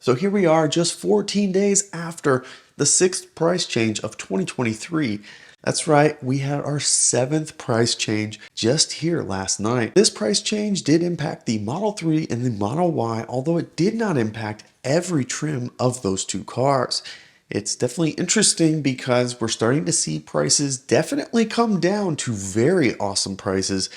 So here we are just 14 days after the sixth price change of 2023. That's right, we had our seventh price change just here last night. This price change did impact the Model 3 and the Model Y, although it did not impact every trim of those two cars. It's definitely interesting because we're starting to see prices definitely come down to very awesome prices,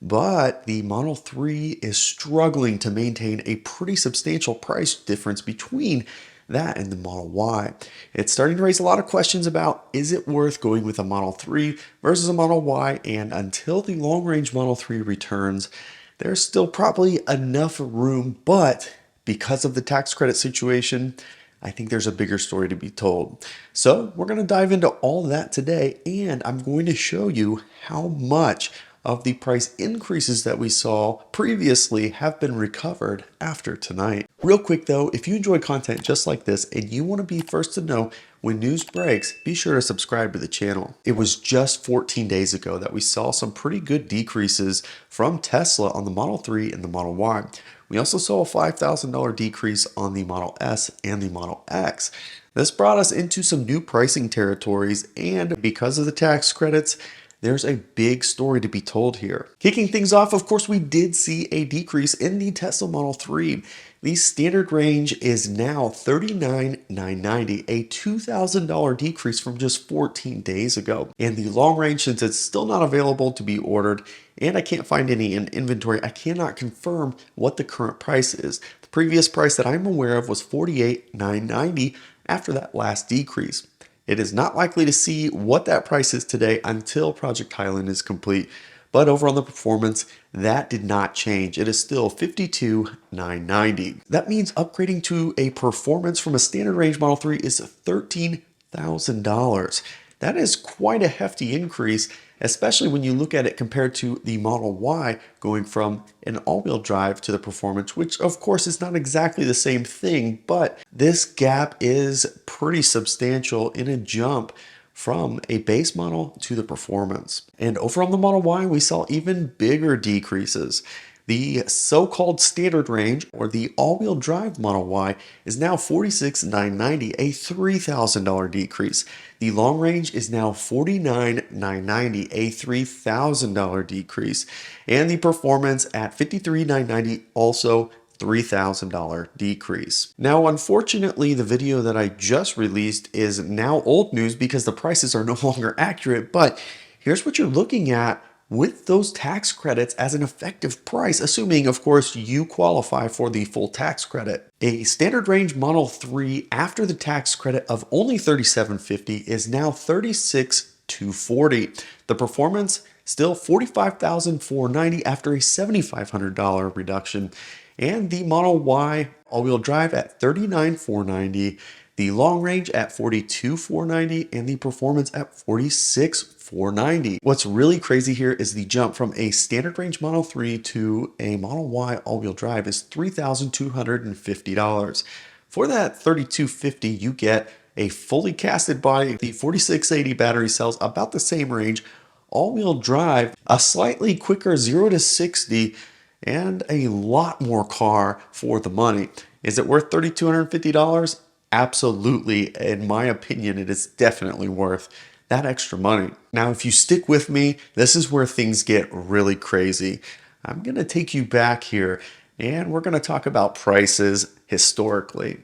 but the Model 3 is struggling to maintain a pretty substantial price difference between that and the Model Y. It's starting to raise a lot of questions about, is it worth going with a Model 3 versus a Model Y? And until the long-range Model 3 returns, there's still probably enough room, but because of the tax credit situation, I think there's a bigger story to be told. So we're going to dive into all that today, and I'm going to show you how much of the price increases that we saw previously have been recovered after tonight. Real quick though, if you enjoy content just like this and you want to be first to know when news breaks, be sure to subscribe to the channel. It was just 14 days ago that we saw some pretty good decreases from Tesla on the Model 3 and the Model Y. We also saw a $5,000 decrease on the Model S and the Model X. This brought us into some new pricing territories, and because of the tax credits, there's a big story to be told here. Kicking things off, of course, we did see a decrease in the Tesla Model 3. The standard range is now $39,990, a $2,000 decrease from just 14 days ago. And the long range, since it's still not available to be ordered, and I can't find any in inventory, I cannot confirm what the current price is. The previous price that I'm aware of was $48,990 after that last decrease. It is not likely to see what that price is today until Project Highland is complete. But over on the performance, that did not change. It is still $52,990. That means upgrading to a performance from a standard range Model 3 is $13,000. That is quite a hefty increase, especially when you look at it compared to the Model Y going from an all-wheel drive to the performance, which of course is not exactly the same thing, but this gap is pretty substantial in a jump from a base model to the performance. And over on the Model Y, we saw even bigger decreases. The so-called standard range, or the all-wheel drive Model Y, is now $46,990, a $3,000 decrease. The long range is now $49,990, a $3,000 decrease. And the performance at $53,990, also $3,000 decrease. Now, unfortunately, the video that I just released is now old news because the prices are no longer accurate, but here's what you're looking at with those tax credits as an effective price, assuming, of course, you qualify for the full tax credit. A standard range Model 3 after the tax credit of only $3,750 is now $36,240. The performance still $45,490 after a $7,500 reduction. And the Model Y all-wheel drive at $39,490, the long range at $42,490, and the performance at $46,490. What's really crazy here is the jump from a standard range Model 3 to a Model Y all-wheel drive is $3,250. For that $3,250, you get a fully casted body, the 4680 battery cells, about the same range, all-wheel drive, a slightly quicker 0 to 60, and a lot more car for the money. Is it worth $3,250? Absolutely. In my opinion, it is definitely worth that extra money. Now, if you stick with me, this is where things get really crazy. I'm going to take you back here, and we're going to talk about prices historically.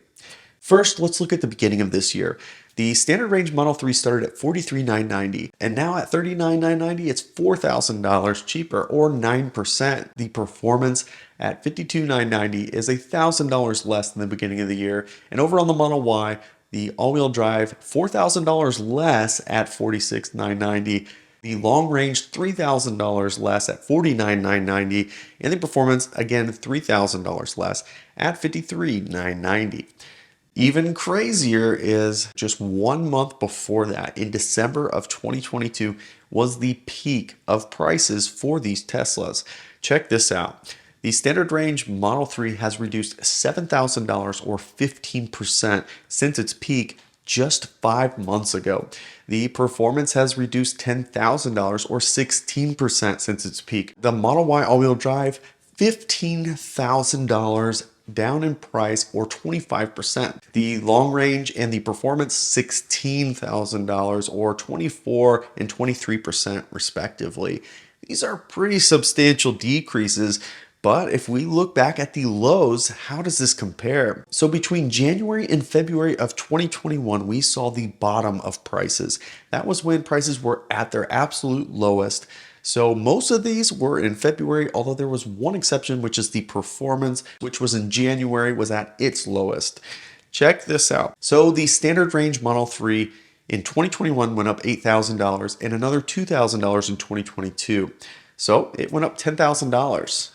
First, let's look at the beginning of this year. The standard range Model 3 started at $43,990, and now at $39,990, it's $4,000 cheaper, or 9%. The performance at $52,990 is $1,000 less than the beginning of the year. And over on the Model Y, the all-wheel drive, $4,000 less at $46,990. The long range, $3,000 less at $49,990. And the performance, again, $3,000 less at $53,990. Even crazier is just 1 month before that, in December of 2022, was the peak of prices for these Teslas. Check this out. The standard range Model 3 has reduced $7,000 or 15% since its peak just 5 months ago. The performance has reduced $10,000 or 16% since its peak. The Model Y all-wheel drive, $15,000 down in price or 25%. The long range and the performance, $16,000 or 24 and 23% respectively. These are pretty substantial decreases. But if we look back at the lows, how does this compare? So between January and February of 2021, we saw the bottom of prices. That was when prices were at their absolute lowest. So most of these were in February, although there was one exception, which is the performance, which was in January, was at its lowest. Check this out. So the standard range Model 3 in 2021 went up $8,000 and another $2,000 in 2022. So it went up $10,000.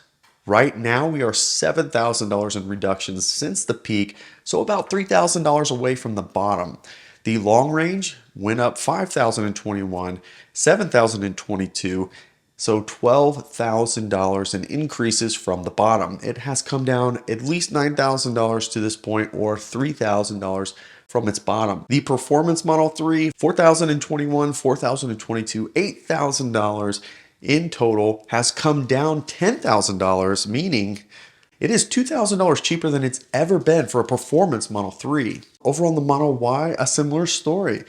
Right now, we are $7,000 in reductions since the peak, so about $3,000 away from the bottom. The long range went up $5,000 in 21, $7,000 in 22, so $12,000 in increases from the bottom. It has come down at least $9,000 to this point, or $3,000 from its bottom. The performance Model 3, $4,000 in 21, $4,000 in 22, $8,000 in total, has come down $10,000, meaning it is $2,000 cheaper than it's ever been for a performance Model 3. Over on the Model Y, a similar story.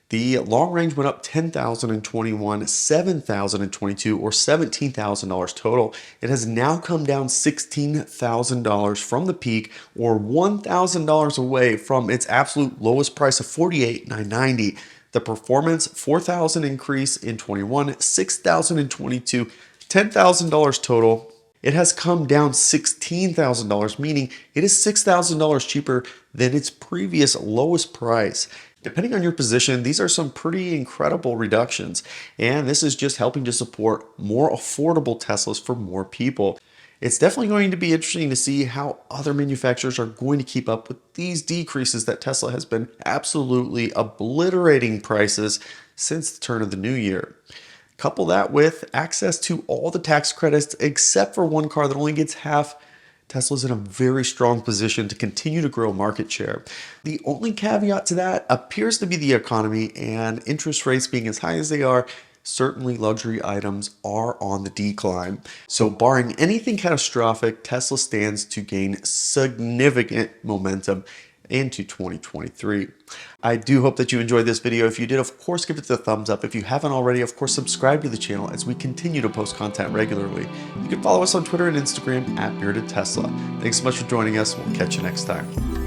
The long range went up $10,000 in 21, $7,000 in 22, or $17,000 total. It has now come down $16,000 from the peak, or $1,000 away from its absolute lowest price of $48,990. The performance, $4,000 increase in 21, $6,000 in 22, $10,000 total. It has come down $16,000, meaning it is $6,000 cheaper than its previous lowest price. Depending on your position, these are some pretty incredible reductions, and this is just helping to support more affordable Teslas for more people. It's definitely going to be interesting to see how other manufacturers are going to keep up with these decreases that Tesla has been absolutely obliterating prices since the turn of the new year. Couple that with access to all the tax credits except for one car that only gets half. Tesla's in a very strong position to continue to grow market share. The only caveat to that appears to be the economy, and interest rates being as high as they are, certainly luxury items are on the decline. So barring anything catastrophic, Tesla stands to gain significant momentum into 2023. I do hope that you enjoyed this video. If you did, of course, give it the thumbs up. If you haven't already, of course, subscribe to the channel as we continue to post content regularly. You can follow us on Twitter and Instagram @BeardedTesla. Thanks so much for joining us. We'll catch you next time.